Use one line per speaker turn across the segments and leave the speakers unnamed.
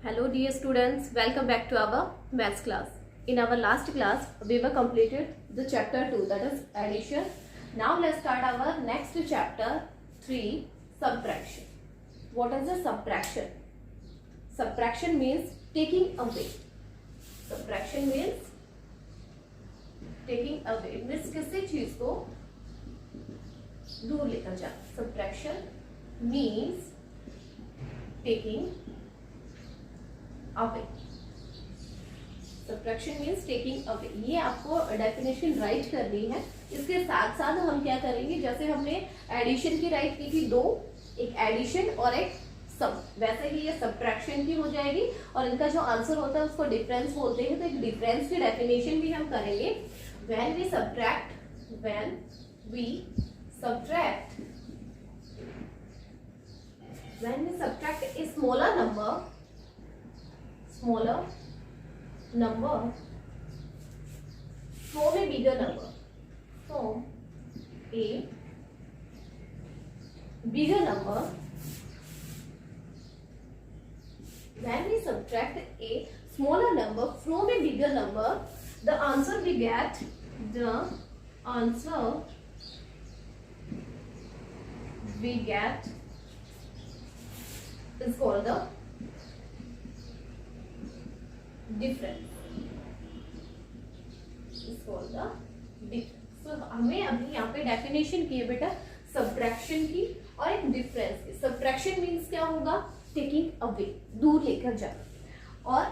Hello dear students, welcome back to our maths class. In our last class, we were completed the chapter 2, that is addition. Now let's start our next chapter 3, subtraction. What is the subtraction? Subtraction means taking away. Subtraction means taking away. Means किसी चीज को दूर लेकर जाना. Subtraction means taking away. Subtraction means taking away. ये आपको definition right करनी है. इसके साथ साथ हम क्या करेंगे, जैसे हमने एडिशन की राइट की थी दो, एक एडिशन और एक सम, वैसे ही ये सब्ट्रैक्शन की हो जाएगी और इनका जो आंसर होता है उसको डिफरेंस बोलते हैं. तो एक डिफरेंस की डेफिनेशन भी हम करेंगे. When we subtract a smaller number from a bigger number, when we subtract a smaller number from a bigger number, the answer we get is called the difference. So, हमें अभी यहाँ पे definition की है बेटा सब्ट्रैक्शन की और एक डिफरेंस की. सब्ट्रैक्शन मीन्स क्या होगा, टेकिंग अवे, दूर लेकर जाना. और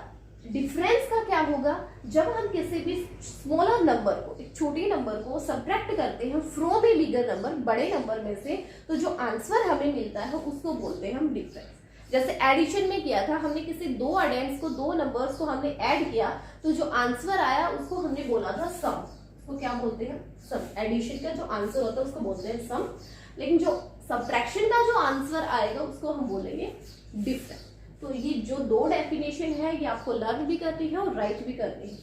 डिफरेंस का क्या होगा, जब हम किसी भी स्मॉलर नंबर को, एक छोटे नंबर को सब्ट्रैक्ट करते हैं फ्रॉम ए बिगर नंबर, बड़े नंबर में से, तो जो आंसर हमें मिलता है उसको बोलते हैं हम डिफरेंस. जैसे एडिशन में किया था, हमने किसी दो एडेंट्स को, दो नंबर्स को हमने ऐड किया, तो जो आंसर आया उसको हमने बोला था सम. उसको क्या बोलते हैं, सम. एडिशन का जो आंसर होता है उसको बोलते हैं सम. लेकिन जो सब्ट्रैक्शन का जो आंसर आएगा उसको हम बोलेंगे डिफरेंस. तो ये जो दो डेफिनेशन है ये आपको लर्न भी करनी है और राइट भी करनी है.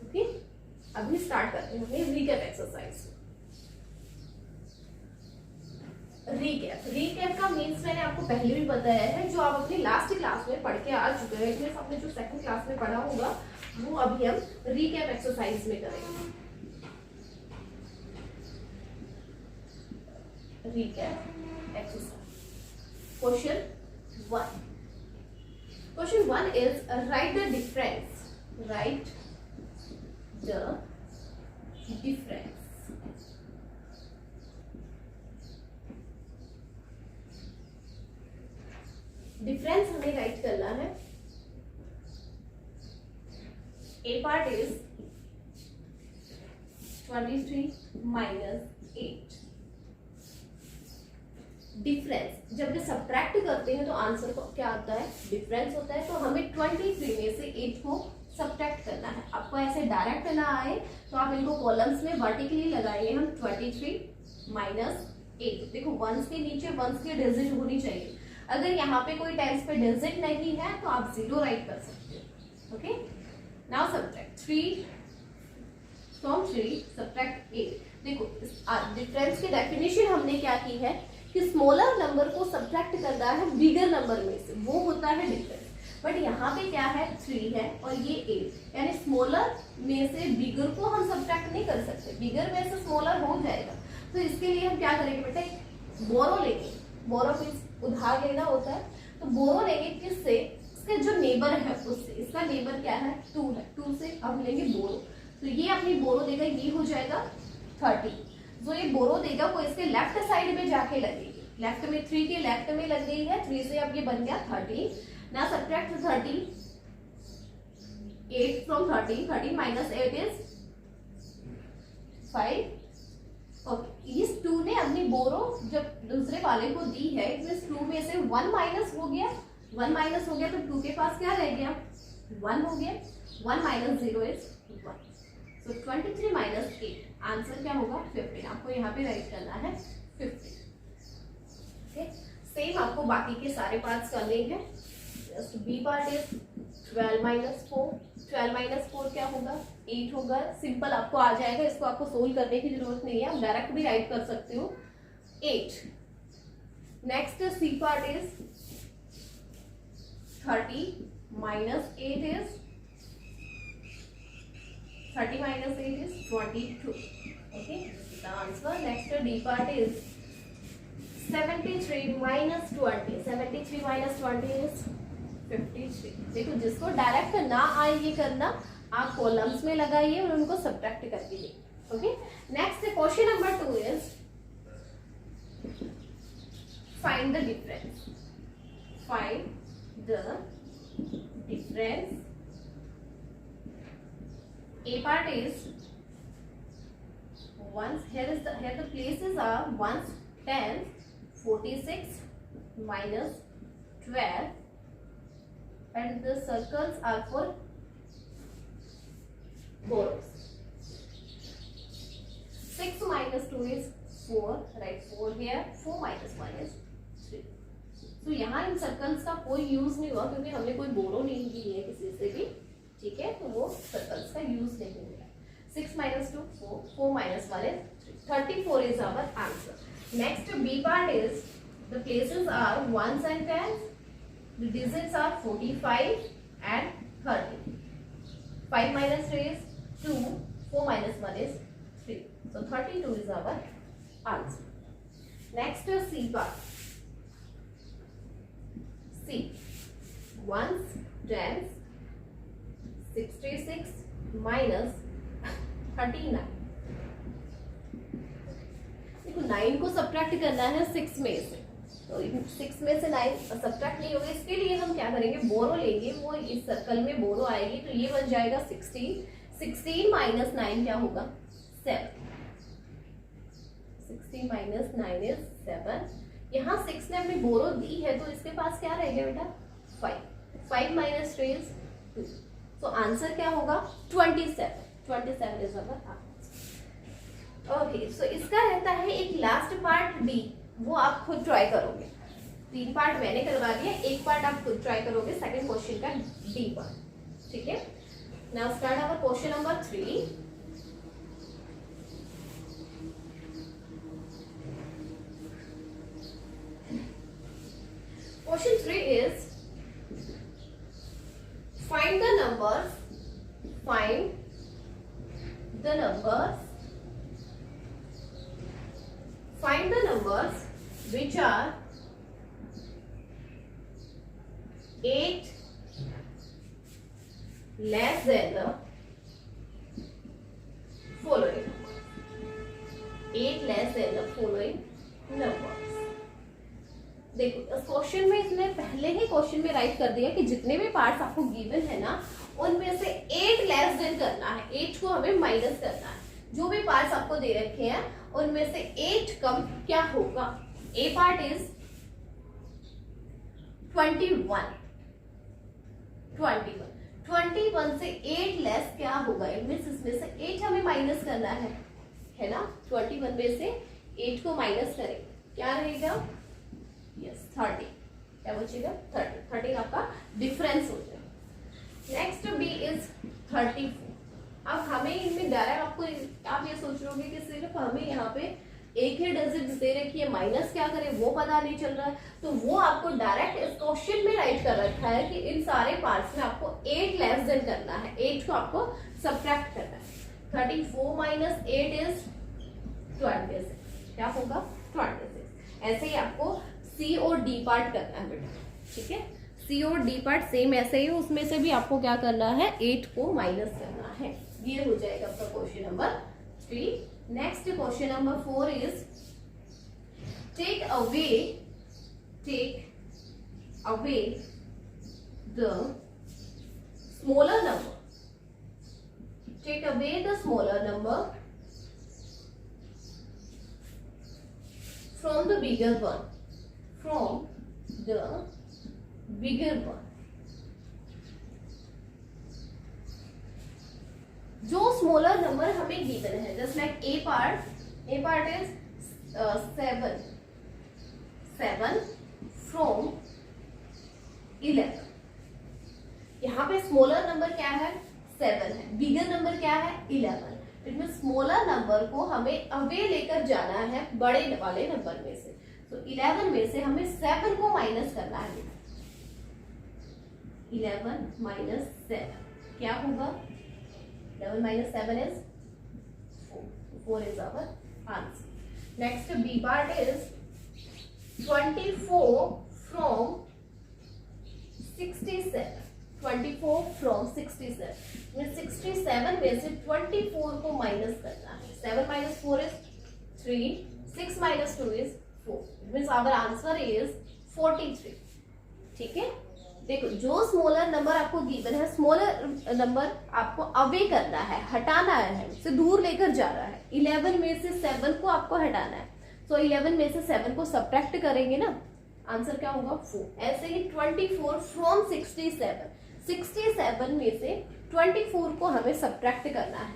ओके, अभी स्टार्ट करते हैं रीकैप एक्सरसाइज. रीकैप का मीन्स मैंने आपको पहले भी बताया है, जो आप अपनी लास्ट क्लास में पढ़ के आ चुके हैं. इसमें आपने जो सेकंड क्लास में पढ़ा होगा वो अभी हम रीकैप एक्सरसाइज में करेंगे. Recap exercise. Question 1 is write the difference. Difference हमें राइट करना है. ए पार्ट इज 23 माइनस 8. डिफरेंस जब ये सब्ट्रैक्ट करते हैं तो आंसर को क्या आता है, डिफरेंस होता है. तो हमें 23 में से 8 को सब्ट्रैक्ट करना है. आपको ऐसे डायरेक्ट ना आए तो आप इनको कॉलम्स में वर्टिकली लगाएंगे. हम 23 माइनस 8. देखो वंस के नीचे वंस की डिजिट होनी चाहिए. अगर यहाँ पे कोई टेंस पे डिजिट नहीं है तो आप 0 राइट कर सकते हो. Okay, now subtract 3 from 3 subtract 8. देखो डिफरेंस की डेफिनेशन हमने क्या की है कि स्मॉलर नंबर को सब्ट्रैक्ट करना है बिगर नंबर में से, वो होता है डिफरेंस. बट यहाँ पे क्या है, 3 है और ये 8, यानी स्मॉलर में से बिगर को हम सब्ट्रैक्ट नहीं कर सकते. बिगर में से स्मॉलर हो जाएगा. तो इसके लिए हम क्या करेंगे बेटा, बोरो लेंगे. बोरो मीन्स उधार लेना होता है. तो बोरो लेंगे किससे, इसके जो नेबर है उससे. इसका नेबर क्या है, 2 है. 2 से अब लेंगे बोरो. तो ये अपनी बोरो देगा, ये हो जाएगा 30. जो ये बोरो देगा वो इसके लेफ्ट साइड में जाके लगेगी. लेफ्ट में 3 के लेफ्ट में लग गई है. 3 से अब ये बन गया 30. ना subtract 30 8 from 30. 30 minus 8 is 5. Okay, इस 2 ने अपनी बोरो जब दूसरे वाले को दी है, इस 2 में से 1 माइनस हो गया. 1 माइनस हो गया तो 2 के पास क्या रह गया, 1 हो गया. 1 minus 0 is 1. So 23 minus 8, answer क्या होगा, 15. आपको यहाँ पे राइट करना है 15. ओके, सेम आपको बाकी के सारे पार्ट्स करने हैं. Just be part is 12 minus 4. 12 minus 4 क्या होगा, 8 होगा. सिंपल आपको आ जाएगा, इसको आपको सोल्व करने की जरूरत नहीं है, आप डायरेक्ट भी राइट कर सकते हो. 8. Next C part is 30 minus 8 is 30 minus 8 is 22. Okay, the answer. Next D part is 73 minus 20. 73 minus 20 is 53. देखो जिसको डायरेक्ट ना आए ये करना, आप कॉलम्स में लगाइए और उनको सब्ट्रैक्ट कर दीजिए. Okay, next question number 2 is find the difference. Find the difference. A part is ones. Here the places are ones, 10, 46 minus 12, and the circles are for borrows. 6 minus 2 is 4. Write 4 here. 4 minus 1 is 3. तो यहाँ इन circles का कोई use नहीं हुआ क्योंकि हमने कोई बोरो नहीं की है किसी से भी. ठीक है, तो वो सर्कल्स का यूज नहीं हुआ. 6 minus 2 4. 4 minus 1 is 3. 34 is our answer. Next B part is the places are ones and tens. The digits are 45 and 30. 5 minus 3 is 2. 4 minus 1 is 3. So 32 is our answer. Next C part. C. Ones, tens, 66 minus 39. देखो 9 को subtract करना है 6 में से, तो 6 में से 9 subtract नहीं होगा. इसके लिए हम क्या करेंगे, बोरो लेंगे. वो इस सर्कल में बोरो आएगी तो ये बन जाएगा 16. 16 माइनस 9 क्या होगा, 7. 16 माइनस 9 इज 7. यहाँ 6 ने अपनी बोरो दी है तो इसके पास क्या रहेगा बेटा, 5. 5 माइनस 3 इज 2. तो आंसर क्या होगा, 27. 27 इज आवर आंसर. ओके, सो इसका रहता है एक लास्ट पार्ट डी, वो आप खुद ट्राई करोगे. 3 पार्ट मैंने करवा दिया, एक पार्ट आप खुद ट्राई करोगे सेकंड क्वेश्चन का डी पार्ट. ठीक है, now start our question number 3. Question 3 is find the numbers. Find the numbers. Find the numbers which are 8 less than the following. 8 less than the following numbers. देखो इस question में इसने पहले ही question में right कर दिया कि जितने भी पार्ट्स आपको गिवन है ना उनमें से 8 लेस देन करना है, 8 को हमें माइनस करना है. जो भी पार्ट्स आपको दे रखे हैं उनमें से 8 कम क्या होगा. ए पार्ट इज 21. 21 से 8 लेस क्या होगा, इनमें से 8 हमें माइनस करना है ना. 21 में से 8 को माइनस करें, क्या रहेगा, यस 30. क्या बचेगा, 30. 30 आपका डिफरेंस हो जाएगा. Next B is 34. अब हमें इनमें डायरेक्ट आपको आप ये सोच रहे होगे कि सिर्फ हमें यहाँ पे एक ही डिजिट दे रखी है, माइनस क्या करें वो पता नहीं चल रहा है. तो वो आपको डायरेक्ट इस क्वेश्चन में राइट कर रखा है कि इन सारे पार्ट्स में आपको 8 लेस देन करना है, 8 को आपको सब्ट्रैक्ट करना है. 34 माइनस 8 इज 26. क्या होगा, 26. ऐसे ही आपको सी और डी पार्ट करना है बेटा. ठीक है, सी और डी पार्ट सेम ऐसे ही, उसमें से भी आपको क्या करना है, 8 को माइनस करना है. ये हो जाएगा आपका question number 3. Next question number 4 is take away the smaller number. Take away the smaller number from the bigger one. From the bigger one. जो स्मॉलर नंबर हमें गिवन है, just like A part is 7 from 11. यहाँ पे smaller number क्या है, 7 है, bigger number क्या है, 11. इसमें स्मॉलर नंबर को हमें अवे लेकर जाना है बड़े वाले नंबर में से. तो 11 में से हमें 7 को माइनस करना है. 11 माइनस 7 क्या होगा? 11 minus 7 is 4. 4 is our answer. Next B part is 24 from 67. 24 from 67 में 67 में से 24 को माइनस करना है. 7 minus 4 is 3. 6 minus 2 is 4. It means our answer is 43. ठीक है. देखो जो स्मॉलर नंबर आपको गिवन है, स्मॉलर नंबर आपको अवे करना है, हटाना है, उससे दूर लेकर जा रहा है. 11 में से 7 को आपको हटाना है. तो 11 में से 7 को सब्ट्रैक्ट करेंगे ना, आंसर क्या होगा? 4. ऐसे ही 24 फ्रॉम 67. 67 में से 24 को हमें सब्ट्रैक्ट करना है.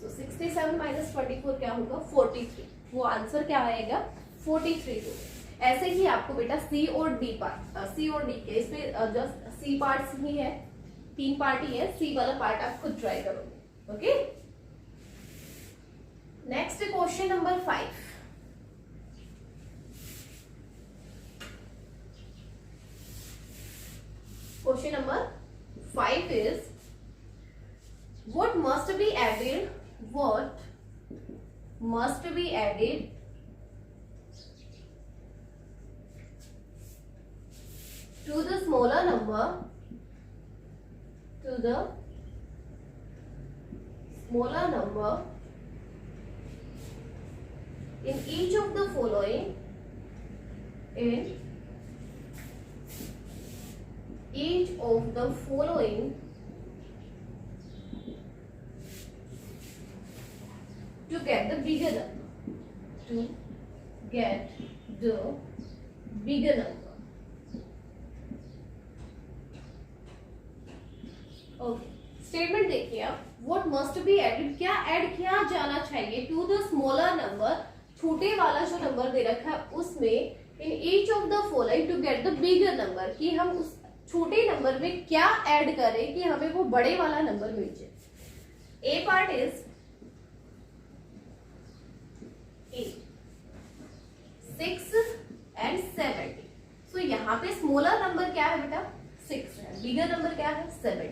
तो 67 माइनस 24 क्या होगा? 43. वो आंसर क्या आएगा? 43 होगा. ऐसे ही आपको बेटा सी और डी पार्ट, सी और डी के इसमें जस्ट सी पार्ट ही है, 3 पार्ट ही है. सी वाला पार्ट आप खुद ट्राई करोगे. Okay. Next question number 5. Question number 5 is what must be added to the smaller number in each of the following to get the bigger number. Okay. Statement देखिए आप. What must be added, क्या add किया जाना चाहिए to the smaller number, छोटे वाला जो number दे रखा है उसमें, in each of the following to get the bigger number, कि हम उस छोटे नंबर में क्या ऐड करें कि हमें वो बड़े वाला नंबर मिल जाए. ए पार्ट इज 8, 6 एंड 70. सो यहाँ पे स्मॉलर नंबर क्या है बेटा? 6 है. बिगर नंबर क्या है? 70.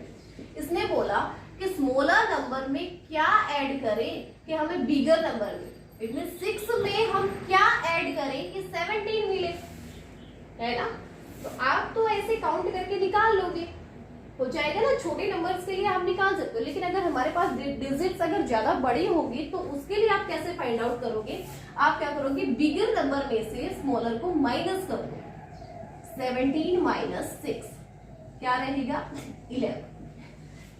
इसने बोला कि स्मॉलर नंबर में क्या ऐड करें कि हमें बिगर नंबर मिले. इट मीन 6 में हम क्या ऐड करें कि 17 मिले, है ना. तो आप तो ऐसे काउंट करके निकाल लोगे, हो जाएगा ना. छोटे नंबर्स के लिए आप निकाल सकते हो, लेकिन अगर हमारे पास डिजिट्स अगर ज्यादा बड़ी होगी तो उसके लिए आप कैसे फाइंड आउट करोगे? आप क्या करोगे? बिगर नंबर में से स्मॉलर को माइनस करोगे. 17 माइनस 6 क्या रहेगा? 11.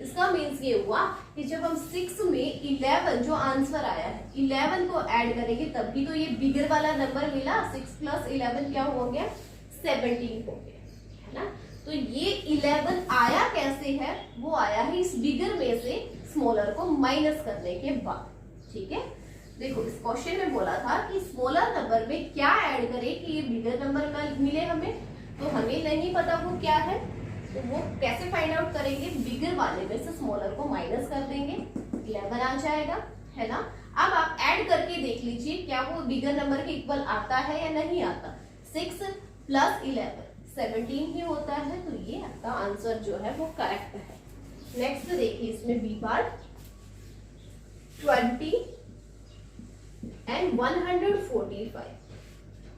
इसका मीन्स ये हुआ कि जब हम 6 में 11 जो आंसर आया है 11 को ऐड करेंगे तभी तो ये बिगर वाला नंबर मिला. 6 प्लस 11 क्या हो गया? 17 हो गया, है ना. तो ये 11 आया कैसे है? वो आया है इस बिगर में से स्मॉलर को माइनस करने के बाद. ठीक है. देखो इस क्वेश्चन में बोला था कि स्मॉलर नंबर में क्या ऐड करें कि ये बिगर नंबर मिले हमें, तो हमें नहीं पता वो क्या है. तो वो कैसे फाइंड आउट करेंगे? बिगर वाले में से स्मॉलर को माइनस कर देंगे, 11 आ जाएगा, है ना. अब आप ऐड करके देख लीजिए क्या वो बिगर नंबर के इक्वल आता है या नहीं आता. 6 प्लस 11 17 ही होता है. तो ये आपका आंसर जो है वो करेक्ट है. नेक्स्ट देखिए इसमें बी पार्ट 20 एंड 145.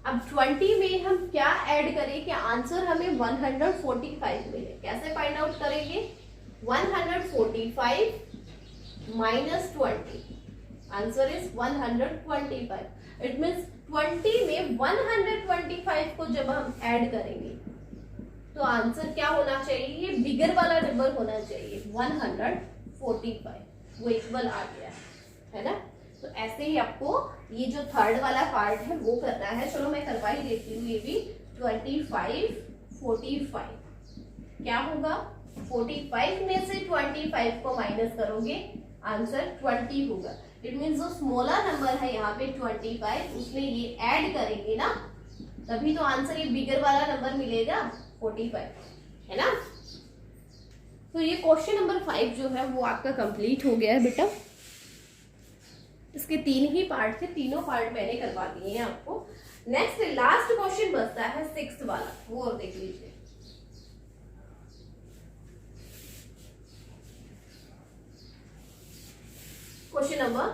अब 20 में हम क्या ऐड करें कि आंसर हमें 145 मिले. कैसे फाइंड आउट करेंगे? 145 minus 20, answer is 125. It means 20 में 125 को जब हम ऐड करेंगे तो आंसर क्या होना चाहिए? ये बिगर वाला नंबर होना चाहिए 145. वो इक्वल आ गया है ना. तो ऐसे ही आपको ये जो थर्ड वाला पार्ट है वो करना है. चलो मैं करवा ही देती हूँ ये भी. 25 45 क्या होगा? 45 में से 25 को माइनस करोगे, आंसर 20 होगा. इट मीन्स जो स्मॉलर नंबर है यहाँ पे 25, उसमें ये ऐड करेंगे ना तभी तो आंसर ये बिगर वाला नंबर मिलेगा 45, है ना. तो ये क्वेश्चन नंबर 5 जो है वो आपका कंप्लीट हो गया है बेटा. इसके 3 ही पार्ट थे, तीनों पार्ट मैंने करवा दिए हैं आपको. नेक्स्ट लास्ट क्वेश्चन बचता है 6th वाला, वो और देख लीजिए. Question number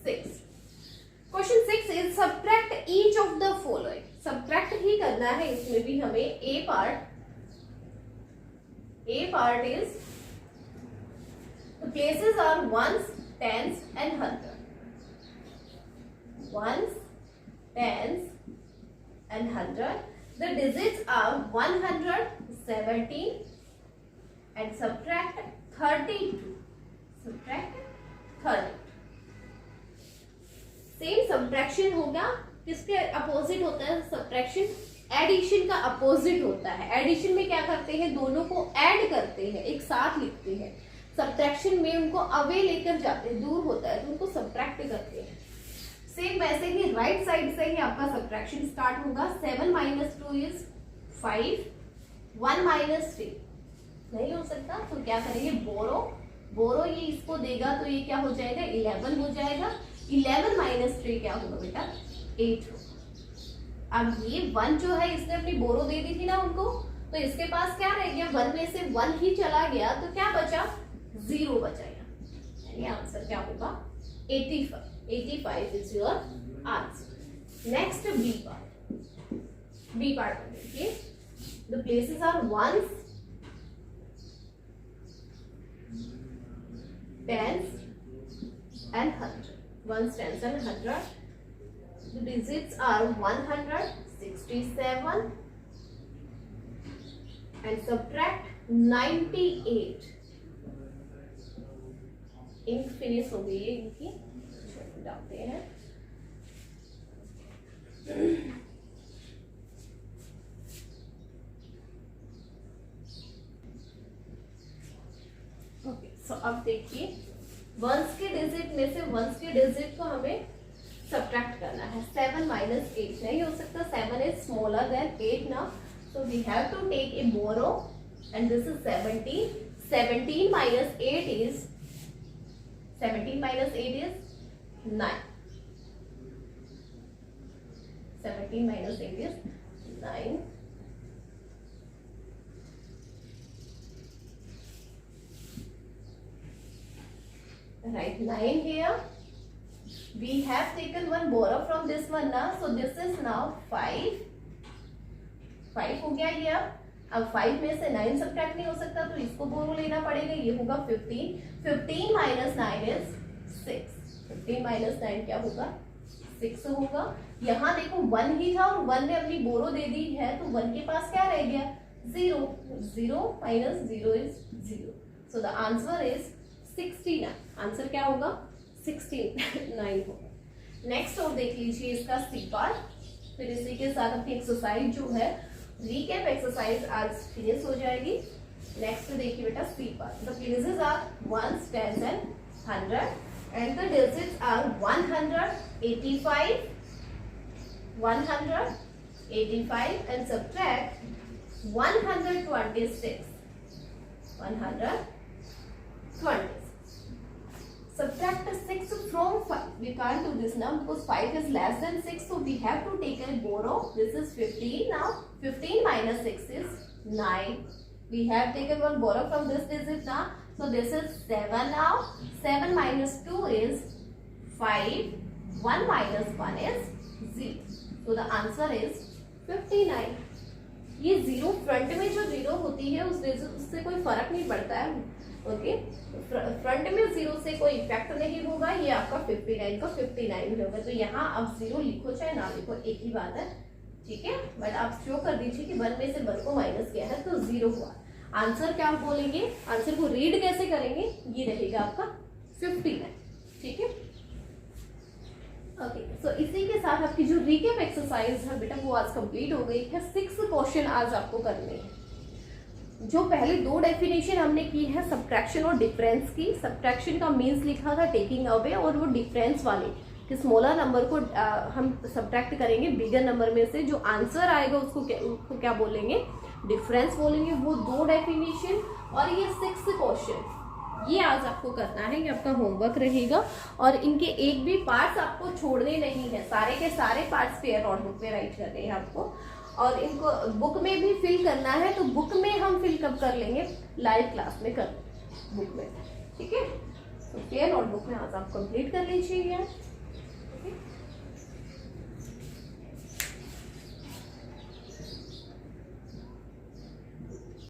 6. Question 6 is subtract each of the following. Subtract ही करना है इसमें भी हमें. A part is the places are ones, tens and 100. Ones, tens and 100. The digits are 117 and subtract 32. Subtract 30. Same subtraction होगा. किसके अपोजिट होता है सब्ट्रैक्शन? एडिशन का अपोजिट होता है. एडिशन में क्या करते हैं, दोनों को ऐड करते हैं, एक साथ लिखते हैं. सब्ट्रैक्शन में उनको अवे लेकर जाते हैं, दूर होता है तो उनको सब्ट्रैक्ट करते हैं. सेम वैसे ही राइट साइड से ही आपका सब्ट्रैक्शन स्टार्ट होगा. 7 - 2 इज 5. 1 - 3 नहीं हो सकता तो क्या करेंगे, बोरो ये इसको देगा तो ये क्या हो जाएगा, 11 हो जाएगा. 11 - 3 क्या होगा बेटा, 8 होगा. अब ये 1 जो है इसने अपनी बोरो दे दी थी ना उनको, तो इसके पास क्या रह गया, 1 में से 1 ही चला गया तो क्या बचा, 0 बचाएगा. यानी आंसर क्या होगा, 85. 85 is your answer. Next B part में देखिए. The places are ones, tens and 100. Ones, tens and 100. The digits are 167 and subtract 98. Ink finish हो गई है इनकी, डालते हैं. ओके, सो अब देखिए वंस के डिजिट में से वंस के डिजिट को हमें सब्ट्रैक्ट करना है. 7 - 8 नहीं हो सकता. 7 इज स्मॉलर देन 8 ना, so we have to take a borrow and this is 17. 17 - 8 is 9. 17 - 8 is 9. Write 9 here. We have taken one borrow from this one now, so this is now 5. 5 हो गया ये. अब 5 में से 9 सब्ट्रैक्ट नहीं हो सकता तो इसको बोरो लेना पड़ेगा. ये होगा 15. 15 - 9 is 6. 15 - 9 क्या होगा, 6 होगा. यहाँ देखो 1 ही था और 1 ने अपनी बोरो दे दी है तो 1 के पास क्या रह गया, 0. 0 - 0 is 0. So the answer is 69. Answer क्या होगा, 69 होगा. नेक्स्ट और देख लीजिए इसका सी पार्ट. फिर इसी के साथ अपनी एक्सरसाइज जो है रीकैप एक्सरसाइज आज फिनिश हो जाएगी. नेक्स्ट देखिए बेटा C part. The places are ones, tens and 100 and the digits are 185 and subtract 126. 126. Subtract 6 from 5. We can't do this now because 5 is less than 6, so we have to take a borrow. This is 15 now. 15 - 6 is 9. We have taken one borrow from this digit now, so this is 7 now. 7 - 2 is 5. 1 - 1 is 0. So the answer is 59. ये 0 front में जो 0 होती है उससे कोई फर्क नहीं पड़ता है. ओके, फ्रंट में 0 से कोई इफेक्ट नहीं होगा. ये आपका 59 का 59 होगा. तो यहाँ आप 0 लिखो चाहे ना लिखो एक ही बात है, ठीक है. बट आप शो कर दीजिए कि 1 में से 1 को माइनस किया है तो 0 हुआ. आंसर क्या बोलेंगे, आंसर को रीड कैसे करेंगे, ये रहेगा आपका 59. ठीक है. ओके, सो इसी के साथ आपकी जो रीकैप एक्सरसाइज है बेटा वो आज कंप्लीट हो गई है. 6 क्वेश्चन आज आपको करने हैं. जो पहले 2 डेफिनेशन हमने की है सब्ट्रैक्शन और डिफरेंस की. सब्ट्रैक्शन का मीन्स लिखा था टेकिंग अवे, और वो डिफरेंस वाले कि स्मॉलर नंबर को हम सब्ट्रैक्ट करेंगे बिगर नंबर में से, जो आंसर आएगा उसको क्या बोलेंगे, डिफरेंस बोलेंगे. वो 2 डेफिनेशन और ये 6 क्वेश्चन ये आज आपको करना है. ये आपका होमवर्क रहेगा और इनके एक भी पार्ट्स आपको छोड़ने नहीं है. सारे के सारे पार्ट्स पेयर नोटबुक में राइट करने हैं आपको, और इनको बुक में भी फिल करना है. तो बुक में हम फिल कब कर लेंगे, लाइव क्लास में कर बुक में. ठीक है. तो ये नोटबुक में आज आप कंप्लीट कर लीजिए।